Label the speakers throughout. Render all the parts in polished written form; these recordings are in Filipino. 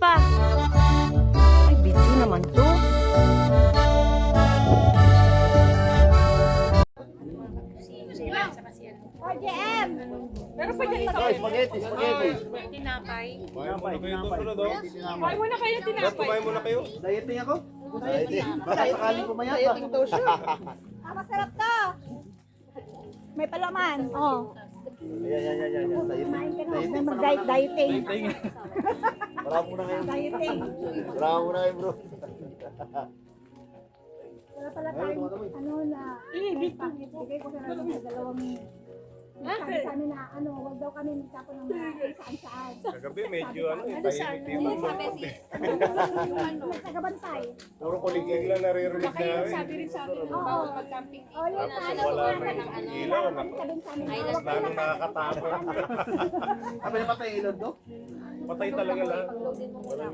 Speaker 1: pa. Ay, video naman to.
Speaker 2: RJM!
Speaker 3: Pero pwede rin sa
Speaker 4: Spaghetti.
Speaker 3: tinapay.
Speaker 4: Kumain
Speaker 3: muna kayo tinapay.
Speaker 4: Kumain muna kayo. Dieting ako. Dieting. Baka sakaling pumayat pa. Dieting daw siya.
Speaker 2: Masarap to! May palaman. Oh.
Speaker 4: Yan.
Speaker 2: Kumain ka na. Huwag na mag-dieting.
Speaker 4: Bravo na kayo.
Speaker 2: Dieting.
Speaker 4: Bravo na kayo, bro.
Speaker 2: Wala pala tayong ano na packet. Bigay ko sa natin sa dalawang sabi sa amin na ano, huwag daw kami magtapon ng mga saan-saan.
Speaker 4: Kagabi medyo tahimik din ang mga
Speaker 2: May tagabantay.
Speaker 4: puro kuligig lang naririnig namin.
Speaker 3: Sabi rin sa akin, bawal mag-camping.
Speaker 2: Oh, yun na. Ano,
Speaker 4: Wala
Speaker 2: kumain
Speaker 4: rin
Speaker 2: ka ng
Speaker 4: ilaw.
Speaker 2: sabi sa amin.
Speaker 4: Lalo nakakatakot. Sabi na patay ilaw do? Patay talaga lang.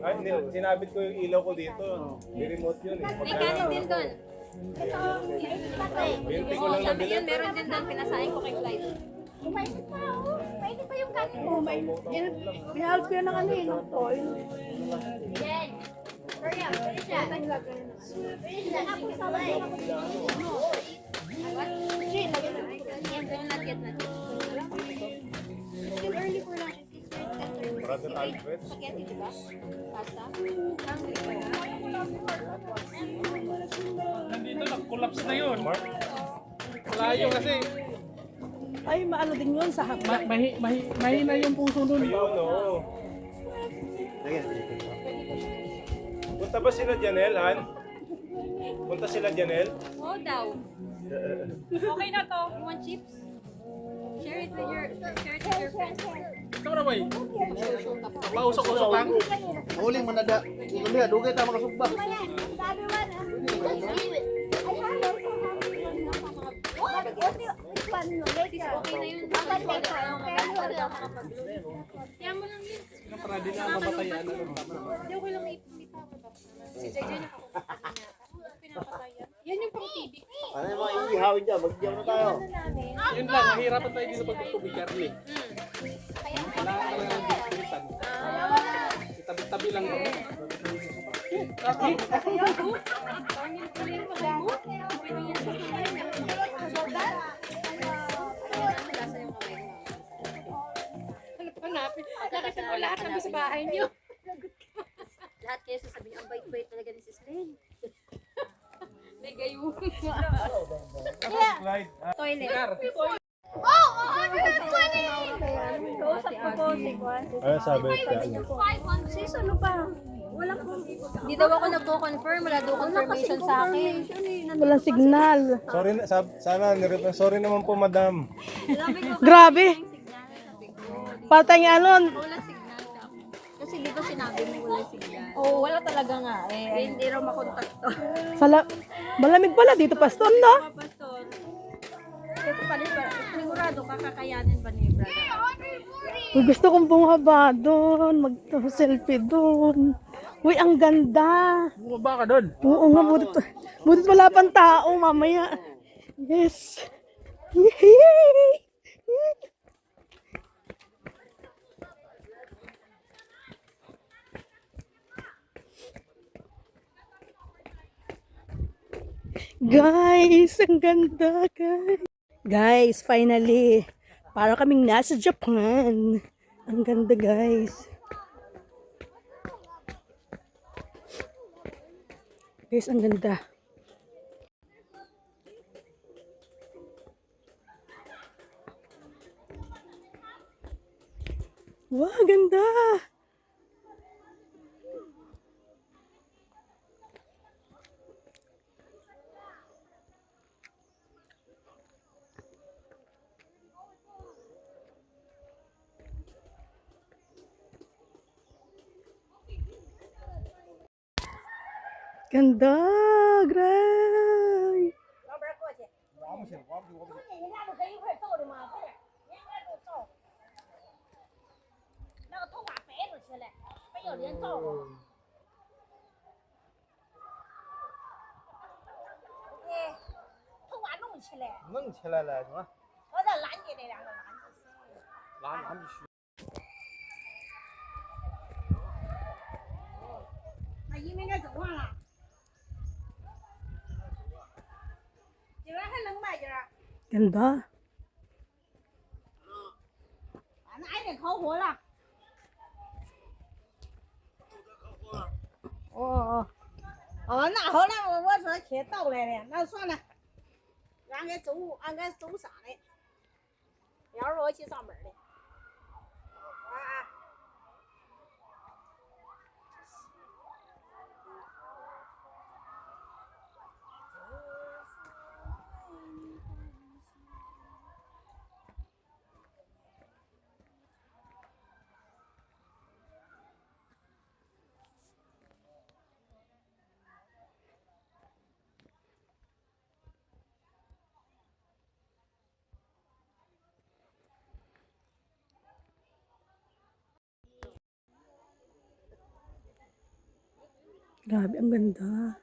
Speaker 4: Ay, sinabit ko yung ilaw ko dito. May remote yun eh.
Speaker 5: May kanin din doon.
Speaker 4: Binti ko
Speaker 5: Oo,
Speaker 4: lang
Speaker 5: sabi
Speaker 4: nabili.
Speaker 5: yun, meron din doon. Pinasahin ko kay Clyde.
Speaker 2: Mainit pa, oh. Mainit pa yung kanin mo.
Speaker 3: Binahalot ko yun ng ano eh, ng oil.
Speaker 5: Jen! Hurry up, finish that. Finish that.
Speaker 2: Ako sa wala ako.
Speaker 5: What? Jen, lagyan na. Yan, not yet. Still early for lunch.
Speaker 4: Brother Alfred.
Speaker 5: Spaghetti, diba? Pasta? Hungry pa na.
Speaker 6: Nandito, nag-collapse na yun.
Speaker 4: Mark?
Speaker 6: Malayo kasi.
Speaker 3: Ay, maano din yun sa
Speaker 6: Mahina yung puso nun.
Speaker 4: Ayun, oo. Punta ba sila Janelle, Han? Punta sila Janelle?
Speaker 5: Oo daw.
Speaker 3: Okay na to.
Speaker 5: You want chips? Share it with your friends.
Speaker 6: Ito na bay. Pausok-usok lang.
Speaker 4: Huling manada. Ikuliha, dugay ta mga sugba.
Speaker 2: Ayan, sabi mo na. Ay, hello.
Speaker 5: Okay na yun. Kaya mo lang yun.
Speaker 6: Para di na mabatayan.
Speaker 5: Hindi ako lang ipita mo ba? Si JJ niya pinapatayan. Yan yung pang TV.
Speaker 4: Ano yung mga ihawin dyan? Magdiyaw na tayo.
Speaker 6: Yun lang, mahirapan tayo dito pag tubig Carly. Wala ka lang dito. Tabi-tabi lang kami.
Speaker 5: Hanapin. Nakita mo lahat ng sa bahay niyo. Lahat kayo sasabihin, ang bait-bait talaga ni Sis Lynn. May gayo. Toilet.
Speaker 2: Kausap ko po si Juan.
Speaker 4: Ano sabi ka?
Speaker 2: Sis, ano pa? Wala po.
Speaker 5: Hindi daw ako nagko-confirm. Wala daw confirmation sa akin.
Speaker 3: Walang signal.
Speaker 4: Sorry na, sana sorry naman po, madam.
Speaker 3: Grabe. Patay nga nun.
Speaker 5: Wala signal ka. Kasi di ba sinabi mo wala signal?
Speaker 2: Oo, wala talaga nga.
Speaker 5: Hindi raw makontakto.
Speaker 3: Malamig pala dito, Pastor, no?
Speaker 5: Pastor. Ito pa rin ba? Sigurado kakakayanin ba ni brother?
Speaker 3: Uy, gusto kong bumaba doon. Mag-selfie doon. Uy, ang ganda.
Speaker 6: Bumaba ka doon.
Speaker 3: Oo nga, butit wala pang tao mamaya. Yes. Yay! Guys, ang ganda, guys. Guys, finally, para kaming nasa Japan. Ang ganda, guys. Guys, ang ganda. Wow, ganda. Ganda, Gray.
Speaker 4: Nung chalala, no?
Speaker 2: 我这拦你那两个拦着。
Speaker 4: Lahat
Speaker 3: Ganda.
Speaker 2: 俺那挨着烤火了。哦，那好了，我说开道来了，那算了，俺该走啥嘞？明儿我去上班嘞。
Speaker 3: Grabe, ang ganda.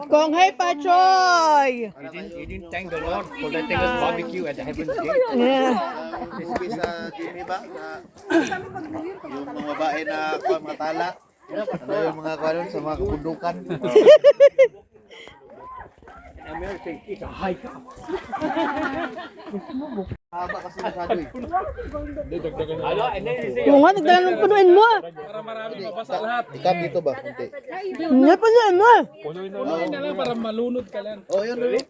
Speaker 3: Kong Hei Pachoy!
Speaker 7: You didn't thank the Lord for letting us barbecue at the Heaven's Gate.
Speaker 3: Yeah.
Speaker 8: Recipe sa Jimmy ba? Yung mga babae na mga tala. Ano yung mga kanon sa mga kabundukan?
Speaker 7: American is a high cup.
Speaker 8: Haba kasi masyado eh.
Speaker 7: Hello, and then you say,
Speaker 3: Oo nga, nagdala ng punuin mo.
Speaker 6: Para marami mabasa lahat.
Speaker 8: Ikan dito ba? Kunti.
Speaker 3: Nga pa yan, mo.
Speaker 6: Punuin na lang para malunod ka lang.
Speaker 8: Oh, yun. Lulu.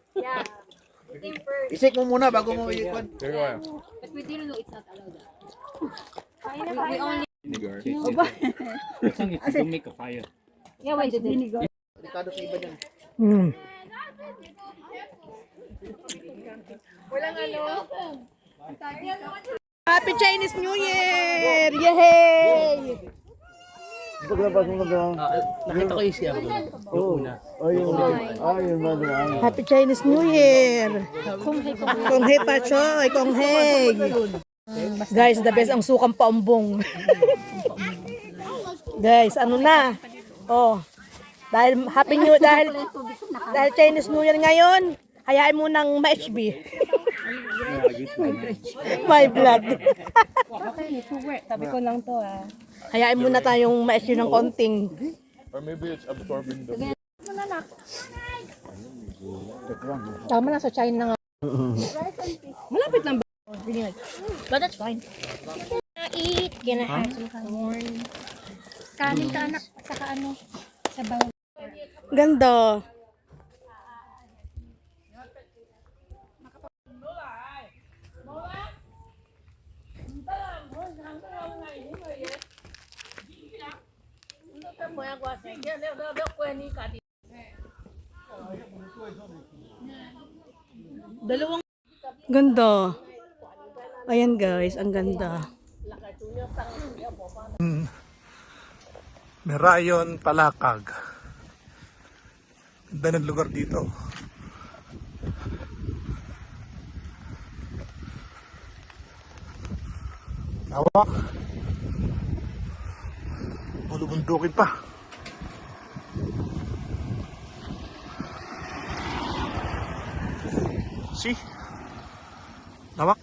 Speaker 8: Isik mo muna bago mo ikon.
Speaker 5: But we didn't know it's not allowed. We only...
Speaker 7: vinegar. As long as you don't make a fire.
Speaker 5: Yeah, why did it?
Speaker 8: Delikado sa iba dyan.
Speaker 3: Mm. Happy Chinese New Year! Yay!
Speaker 7: Nakita ko yung siya.
Speaker 3: Happy Chinese New Year! Kong Hei Pachoy! Kong Hei! Guys, the best ang sukang paumbong. Guys, ano na? Oh, dahil Happy New dahil Chinese New Year ngayon, hayaan mo ng ma-HB. My blood.
Speaker 1: Sabi ko lang to
Speaker 3: Hayaan mo na tayong ma-HB ng konting.
Speaker 4: Or maybe it's absorbing the...
Speaker 1: Tama na sa China nga. Malapit lang ba? But that's fine. Eat, gonna have some corn. Kanin ka anak, saka ano, sabaw.
Speaker 3: Ganda. Ganda. Ayan guys, ang ganda.
Speaker 9: Merayon, Palakag. Ganda ng lugar dito. Tawa. Bulubundukin pa. See? Lawak.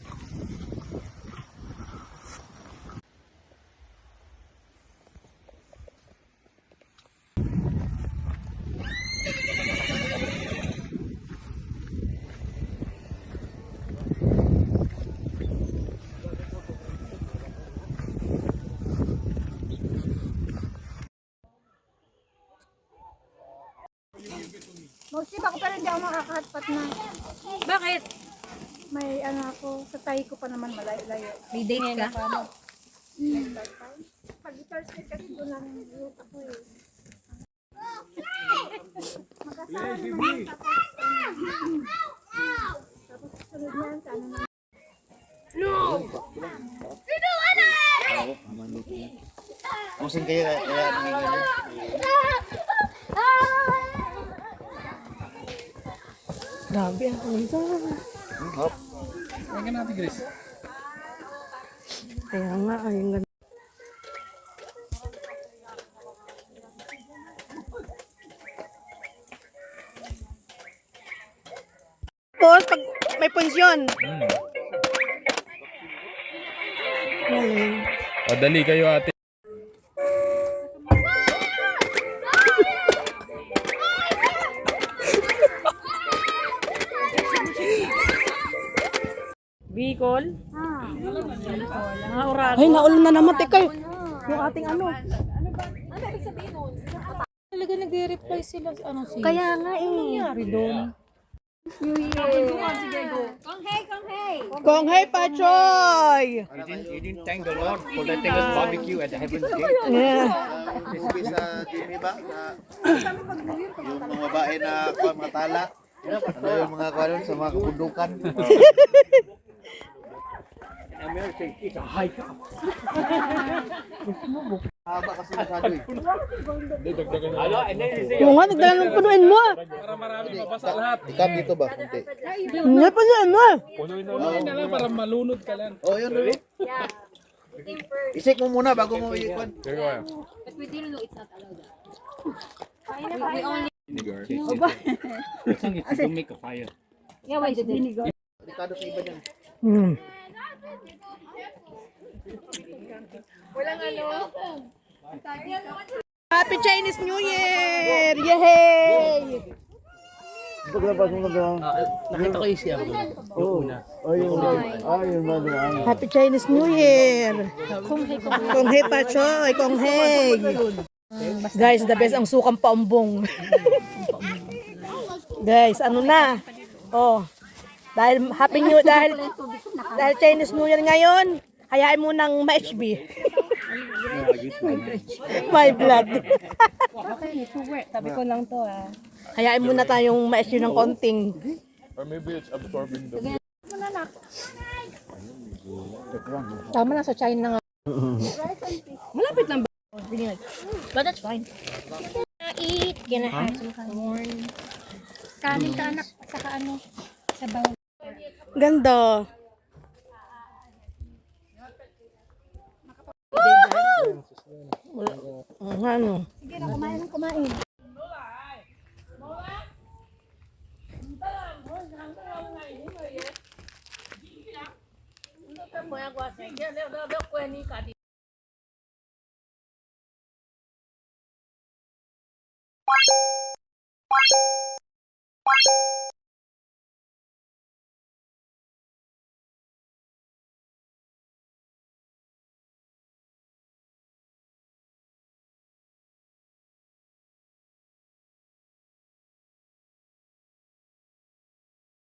Speaker 2: Mag-sip ako pero hindi ako makakahatpat na.
Speaker 5: Bakit?
Speaker 2: May ano ako, sa tahi ko pa naman malayo-layo.
Speaker 5: May date ka?
Speaker 2: Pag Thursday kasi doon lang yung route ako eh.
Speaker 8: Musin kayo kaya nanginginig.
Speaker 3: Grabe ang kulitan.
Speaker 8: Hop.
Speaker 6: Kaya natin, Grace.
Speaker 3: Kaya nga, ayun nga. Tapos, pag may pensyon.
Speaker 4: Dali kayo ate.
Speaker 3: Bicol? Ay, naulan na naman. Teka, yung ating ano.
Speaker 1: Talaga nagre-reply sila ano si.
Speaker 3: Kaya nga eh.
Speaker 1: nangyari doon?
Speaker 3: Kong Hei Pachoy!
Speaker 7: You didn't thank the Lord for letting us barbecue at the Heaven's Gate.
Speaker 3: Yeah.
Speaker 8: Movie sa Jimmy ba? Yung mga babae na mga tala. Ano yung mga kawan sa mga kabundukan. Haba kasi masyado eh.
Speaker 7: Hello, and then you say,
Speaker 3: Oo nga, nagdala ng punuin mo.
Speaker 4: Para marami mabasa lahat.
Speaker 8: Ikam dito ba? Kunti.
Speaker 3: Nga pa yan mo.
Speaker 4: Punuin na lang para malunod ka lang.
Speaker 8: Oh, yun.
Speaker 5: Yeah. Team first.
Speaker 8: Isik mo muna bago mo ikon.
Speaker 4: Here you are.
Speaker 5: But we didn't know it's not allowed. We only.
Speaker 7: the song is to make a fire.
Speaker 5: Yeah, why did it?
Speaker 8: Delikado sa iba dyan.
Speaker 3: Hmm. Happy Chinese New Year! Yay!
Speaker 6: Nakita ko yung siya.
Speaker 3: Happy Chinese New Year! Kong Hei Pachoy! Kong Hei! Guys, the best ang sukang paumbong. Guys, ano na? Oh, dahil Happy New dahil Chinese New Year ngayon, hayaan mo ng ma-HB. My blood.
Speaker 1: Sabi ko lang to
Speaker 3: Hayaan mo na tayong ma-HB ng konting.
Speaker 4: Or maybe it's absorbing the...
Speaker 1: Tama na sa China nga. Malapit lang ba? But that's fine. Eat, gonna have some corn. Kanin ka anak, at saka ano, sabaw.
Speaker 3: Ganda. Ano?
Speaker 1: Sige na, kumain.